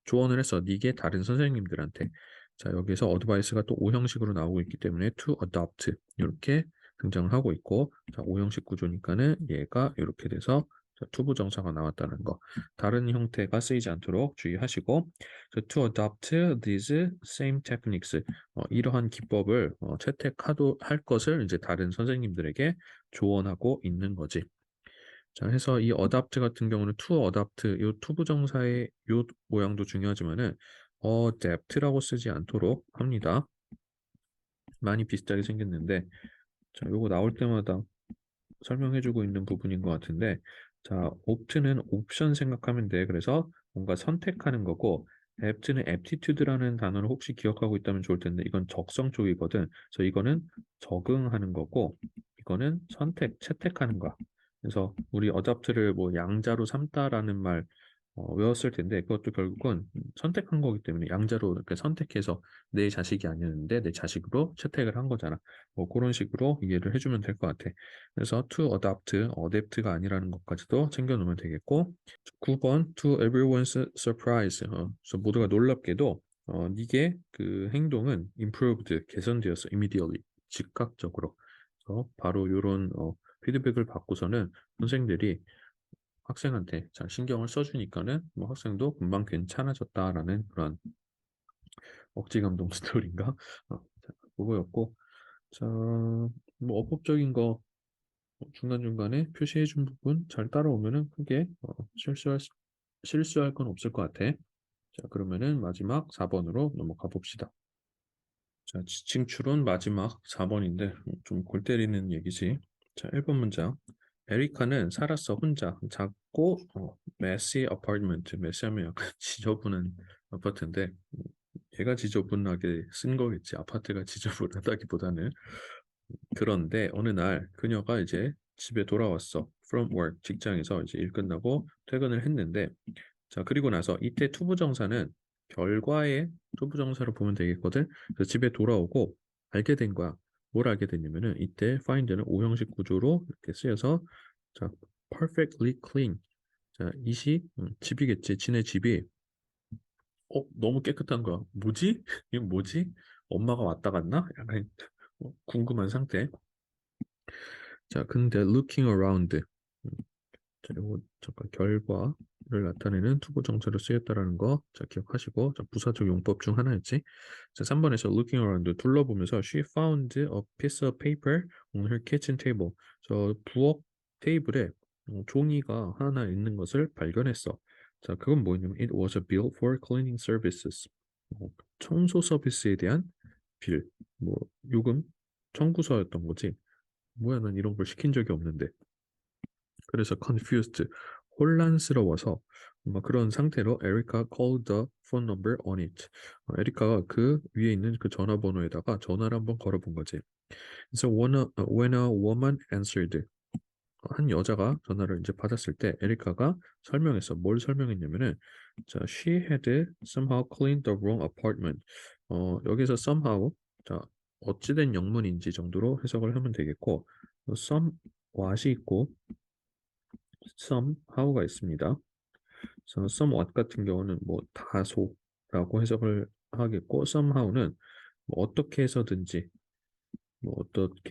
조언을 해서 니게 다른 선생님들한테 자 여기서 어드바이스가 또 오형식으로 나오고 있기 때문에 to adopt 이렇게 등장을 하고 있고 자 오형식 구조니까는 얘가 이렇게 돼서 자, 투부정사가 나왔다는 거 다른 형태가 쓰이지 않도록 주의하시고 자, to adopt these same techniques 이러한 기법을 채택할 것을 이제 다른 선생님들에게 조언하고 있는 거지. 자, 해서 이 어답트 같은 경우는 to 어답트 이 투부정사의 요 모양도 중요하지만은 adapt라고 쓰지 않도록 합니다. 많이 비슷하게 생겼는데 자, 요거 나올 때마다 설명해주고 있는 부분인 것 같은데 자, opt는 옵션 생각하면 돼. 그래서 뭔가 선택하는 거고 apt는 aptitude라는 단어를 혹시 기억하고 있다면 좋을 텐데 이건 적성 쪽이거든. 그래서 이거는 적응하는 거고 이거는 채택하는 거야. 그래서 우리 어답트를 뭐 양자로 삼다라는 말 외웠을 텐데 그것도 결국은 선택한 거기 때문에 양자로 이렇게 선택해서 내 자식이 아니었는데 내 자식으로 채택을 한 거잖아. 뭐 그런 식으로 이해를 해주면 될 것 같아. 그래서 to adopt, adapt가 아니라는 것까지도 챙겨놓으면 되겠고 9번 to everyone's surprise 그래서 모두가 놀랍게도 이게 그 행동은 improved, 개선되었어 immediately, 즉각적으로. 그래서 바로 이런 피드백을 받고서는 선생들이 학생한테 잘 신경을 써주니까는 뭐 학생도 금방 괜찮아졌다라는 그런 억지 감동 스토리인가? 자, 그거였고 자, 뭐 어법적인 거 중간중간에 표시해준 부분 잘 따라오면은 크게 실수할 건 없을 것 같아. 자, 그러면은 마지막 4번으로 넘어가 봅시다. 자, 지칭 추론 마지막 4번인데 좀 골 때리는 얘기지. 자, 1번 문장. 에리카는 살았어 혼자 작고 messy apartment. 메시하면 약간 지저분한 아파트인데 얘가 지저분하게 쓴 거겠지. 아파트가 지저분하다기보다는. 그런데 어느 날 그녀가 이제 집에 돌아왔어. From work, 직장에서 이제 일 끝나고 퇴근을 했는데 자, 그리고 나서 이때 투부정사는 결과의 투부정사로 보면 되겠거든. 그래서 집에 돌아오고 알게 된 거야. 뭘 알게 됐냐면은 이때 find는 오형식 구조로 이렇게 쓰여서 자, perfectly clean. 자, 이시 집이겠지. 지네 집이 너무 깨끗한 거야. 뭐지? 이건 뭐지? 엄마가 왔다 갔나? 약간 궁금한 상태. 자, 근데 looking around. 자, 요거 잠깐 결과를 나타내는 투부 정사로 쓰였다라는 거, 자, 기억하시고, 자, 부사적 용법 중 하나였지. 자, 3번에서 looking around 둘러보면서 she found a piece of paper on her kitchen table. 저 부엌 테이블에 종이가 하나 있는 것을 발견했어. 자, 그건 뭐냐면 it was a bill for cleaning services. 청소 서비스에 대한 빌, 뭐 요금 청구서였던 거지. 뭐야, 난 이런 걸 시킨 적이 없는데. 그래서 confused, 혼란스러워서 그런 상태로 에리카 called the phone number on it. 에리카가 그 위에 있는 그 전화번호에다가 전화를 한번 걸어본 거지. 그래서 when a woman answered, 한 여자가 전화를 이제 받았을 때 에리카가 설명했어. 뭘 설명했냐면은 자, she had somehow cleaned the wrong apartment. 여기서 somehow 자, 어찌된 영문인지 정도로 해석을 하면 되겠고 somewhat이 있고 somehow가 있습니다. 그래서 somewhat 같은 경우는 뭐 다소라고 해석을 하겠고 somehow는 뭐 어떻게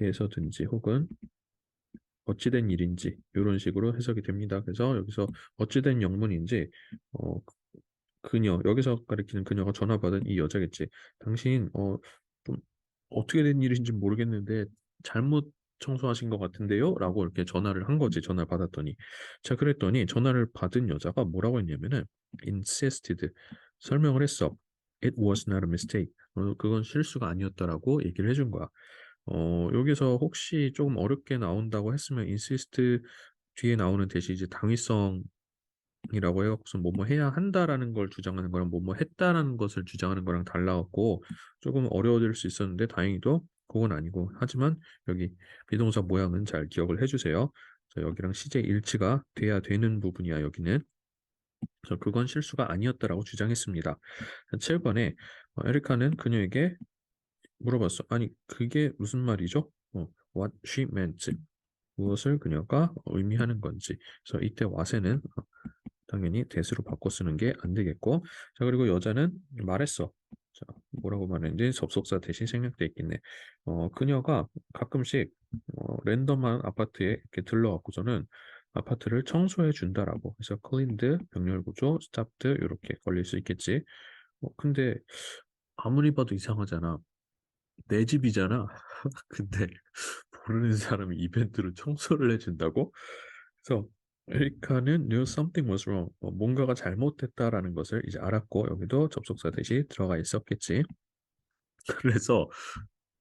해서든지 혹은 어찌된 일인지 이런 식으로 해석이 됩니다. 그래서 여기서 어찌된 영문인지 어, 그녀 여기서 가리키는 그녀가 전화 받은 이 여자겠지. 당신 좀 어떻게 된 일인지 모르겠는데 잘못 청소하신 것 같은데요? 라고 이렇게 전화를 한 거지. 전화를 받았더니 자 그랬더니 전화를 받은 여자가 뭐라고 했냐면은 insisted 설명을 했어. It was not a mistake. 그건 실수가 아니었다라고 얘기를 해준 거야. 여기서 혹시 조금 어렵게 나온다고 했으면 insist 뒤에 나오는 대신 이제 당위성 이라고 해갖고서 뭐뭐 해야 한다라는 걸 주장하는 거랑 뭐뭐 했다라는 것을 주장하는 거랑 달라갖고 조금 어려워질 수 있었는데 다행히도 그건 아니고 하지만 여기 비동사 모양은 잘 기억을 해주세요. 자, 여기랑 시제 일치가 돼야 되는 부분이야 여기는. 그래서 그건 실수가 아니었다라고 주장했습니다. 7번에 에리카는 그녀에게 물어봤어. 아니, 그게 무슨 말이죠? what she meant. 무엇을 그녀가 의미하는 건지. 그래서 이때 what에는 당연히 that으로 바꿔 쓰는 게 안 되겠고. 자, 그리고 여자는 말했어. 자, 뭐라고 말했는지 접속사 대신 생략돼 있겠네. 그녀가 가끔씩 랜덤한 아파트에 이렇게 들러갖고서는 아파트를 청소해 준다라고. 그래서 cleaned, 병렬 구조, stopped 이렇게 걸릴 수 있겠지. 근데 아무리 봐도 이상하잖아. 내 집이잖아. 근데 모르는 사람이 이벤트로 청소를 해준다고? 그래서 에리카는 knew something was wrong. 뭔가가 잘못됐다라는 것을 이제 알았고 여기도 접속사 대시 들어가 있었겠지. 그래서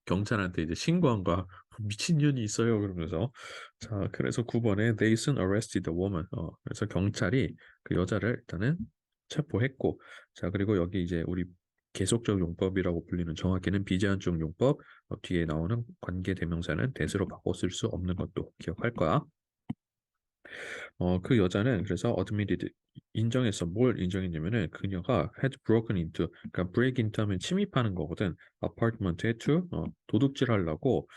경찰한테 이제 신고한 거야. 미친년이 있어요 그러면서. 자, 그래서 9번에 they soon arrested the woman. 그래서 경찰이 그 여자를 일단은 체포했고, 자, 그리고 여기 이제 우리 계속적 용법이라고 불리는, 정확히는 비제한적 용법, 뒤에 나오는 관계 대명사는 that으로 바꿔 쓸 수 없는 것도 기억할 거야. 그 여자는 그래서 admitted, 인정했어. 뭘 인정했냐면은 그녀가 had broken into, 그러니까 break into 하면 침입하는 거거든. apartment에 to 도둑질하려고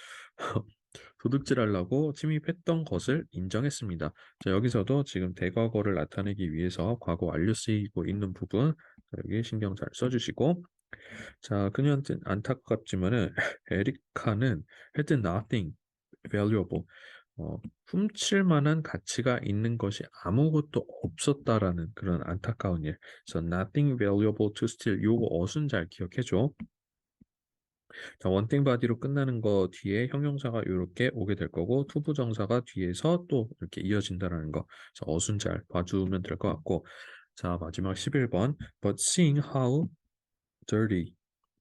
도둑질하려고 침입했던 것을 인정했습니다. 자, 여기서도 지금 대과거를 나타내기 위해서 과거 완료 쓰이고 있는 부분, 자, 여기 신경 잘 써주시고. 자, 그녀한테 안타깝지만은 에리카는 had nothing valuable, 훔칠 만한 가치가 있는 것이 아무것도 없었다라는 그런 안타까운 일. 그래서 nothing valuable to steal. 요거 어순 잘 기억해줘. 자, 원땡 바디로 끝나는 거 뒤에 형용사가 이렇게 오게 될 거고 투부정사가 뒤에서 또 이렇게 이어진다라는 거. 그래서 어순 잘 봐주면 될 것 같고. 자, 마지막 11번. But seeing how dirty.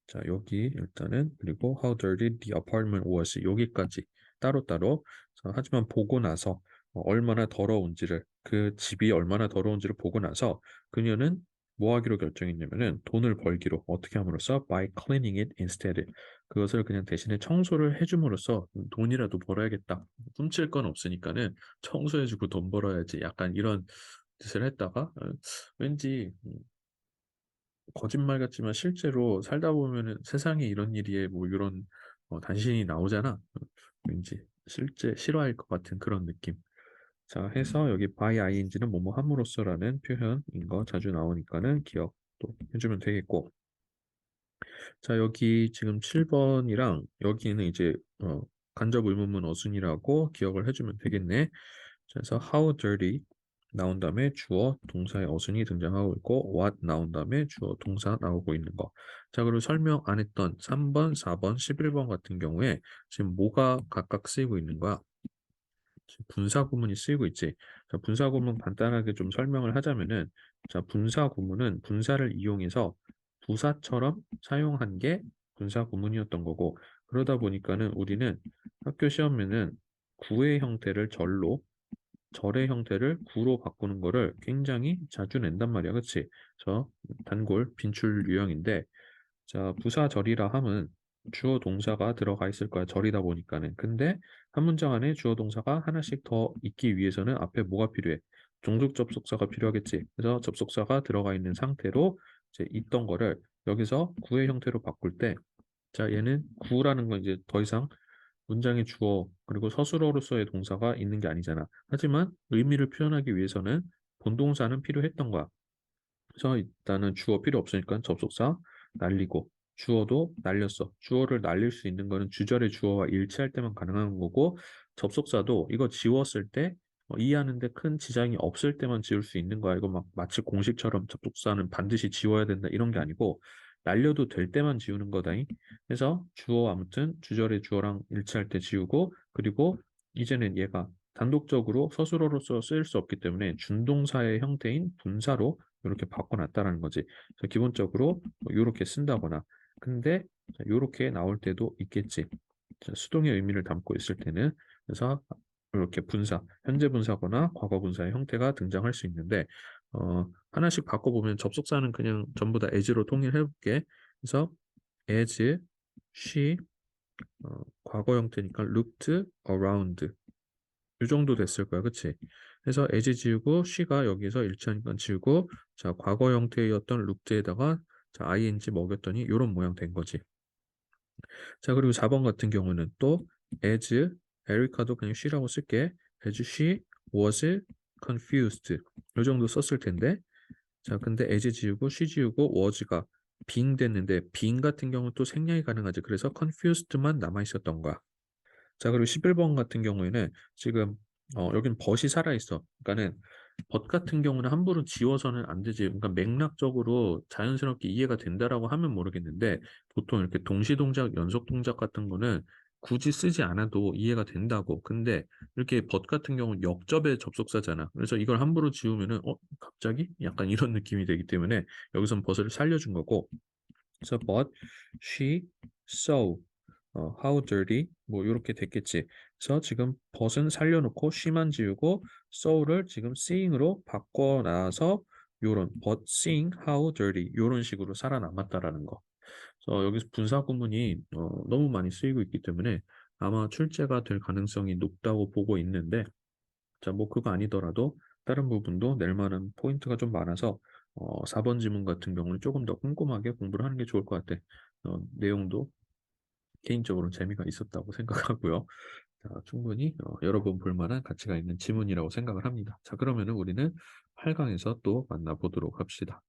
자, 여기 일단은 그리고 how dirty the apartment was, 여기까지 따로따로. 자, 하지만 보고 나서 얼마나 더러운지를, 그 집이 얼마나 더러운지를 보고 나서 그녀는 뭐 하기로 결정했냐면은 돈을 벌기로. 어떻게 함으로써 by cleaning it instead, 그것을 그냥 대신에 청소를 해줌으로써 돈이라도 벌어야겠다. 훔칠 건 없으니까는 청소해주고 돈 벌어야지. 약간 이런 짓을 했다가 왠지 거짓말 같지만 실제로 살다 보면은 세상에 이런 일이 뭐 이런 단신이 나오잖아. 왠지 실제 실화일 것 같은 그런 느낌. 자, 해서 여기 by ing는 뭐뭐 함으로써라는 표현인 거 자주 나오니까는 기억도 해주면 되겠고. 자, 여기 지금 7번이랑 여기는 이제 간접 의문문 어순이라고 기억을 해주면 되겠네. 그래서 how dirty 나온 다음에 주어 동사의 어순이 등장하고 있고 what 나온 다음에 주어 동사 나오고 있는 거. 자, 그리고 설명 안 했던 3번, 4번, 11번 같은 경우에 지금 뭐가 각각 쓰이고 있는 거야? 지금 분사 구문이 쓰이고 있지. 자, 분사 구문 간단하게 좀 설명을 하자면은, 자, 분사 구문은 분사를 이용해서 부사처럼 사용한 게 분사 구문이었던 거고, 그러다 보니까는 우리는 학교 시험에는 구의 형태를 절로, 절의 형태를 구로 바꾸는 거를 굉장히 자주 낸단 말이야. 그치? 저 단골 빈출 유형인데, 자, 부사절이라 함은 주어 동사가 들어가 있을 거야. 절이다 보니까는. 근데 한 문장 안에 주어 동사가 하나씩 더 있기 위해서는 앞에 뭐가 필요해? 종속 접속사가 필요하겠지. 그래서 접속사가 들어가 있는 상태로 이제 있던 거를 여기서 구의 형태로 바꿀 때, 자, 얘는 구라는 건 이제 더 이상 문장의 주어 그리고 서술어로서의 동사가 있는 게 아니잖아. 하지만 의미를 표현하기 위해서는 본동사는 필요했던 거야. 그래서 일단은 주어 필요 없으니까 접속사 날리고, 주어도 날렸어. 주어를 날릴 수 있는 거는 주절의 주어와 일치할 때만 가능한 거고, 접속사도 이거 지웠을 때 이해하는데 큰 지장이 없을 때만 지울 수 있는 거야. 이거 막 마치 공식처럼 접속사는 반드시 지워야 된다 이런 게 아니고 날려도 될 때만 지우는 거다잉. 그래서 주어 아무튼 주절의 주어랑 일치할 때 지우고, 그리고 이제는 얘가 단독적으로 서술어로서 쓰일 수 없기 때문에 준동사의 형태인 분사로 이렇게 바꿔놨다라는 거지. 그래서 기본적으로 이렇게 쓴다거나, 근데 이렇게 나올 때도 있겠지. 자, 수동의 의미를 담고 있을 때는. 그래서 이렇게 분사, 현재 분사거나 과거 분사의 형태가 등장할 수 있는데, 하나씩 바꿔보면 접속사는 그냥 전부 다 as로 통일해볼게. 그래서 as, she, 과거 형태니까 looked around 이 정도 됐을 거야, 그치? 그래서 as 지우고 she가 여기서 일치하니까 지우고 자 과거 형태였던 루트에다가 자 ing 먹였더니 요런 모양 된 거지. 자 그리고 4번 같은 경우는 또 as 에리카도 그냥 she라고 쓸게. as she was confused 요 정도 썼을 텐데 자 근데 as 지우고 she 지우고 was가 being 됐는데 being 같은 경우는 또 생략이 가능하지. 그래서 confused만 남아 있었던 거야. 자 그리고 11번 같은 경우에는 지금 여긴 but이 살아 있어. 그러니까는 but 같은 경우는 함부로 지워서는 안 되지. 그러니까 맥락적으로 자연스럽게 이해가 된다라고 하면 모르겠는데 보통 이렇게 동시 동작, 연속 동작 같은 거는 굳이 쓰지 않아도 이해가 된다고. 근데 이렇게 but 같은 경우는 역접의 접속사잖아. 그래서 이걸 함부로 지우면은 갑자기? 약간 이런 느낌이 되기 때문에 여기선 but을 살려준 거고. 그래서 but she saw how dirty 뭐 요렇게 됐겠지. 그래서 지금 but은 살려놓고 she만 지우고 saw를 지금 seeing으로 바꿔놔서 요런 but seeing how dirty 요런 식으로 살아남았다라는 거. 그래서 여기서 분사 구문이 너무 많이 쓰이고 있기 때문에 아마 출제가 될 가능성이 높다고 보고 있는데 자 뭐 그거 아니더라도 다른 부분도 낼 만한 포인트가 좀 많아서 4번 지문 같은 경우는 조금 더 꼼꼼하게 공부를 하는 게 좋을 것 같아. 내용도 개인적으로 재미가 있었다고 생각하고요. 자, 충분히 여러 번 볼 만한 가치가 있는 지문이라고 생각을 합니다. 자, 그러면은 우리는 8강에서 또 만나보도록 합시다.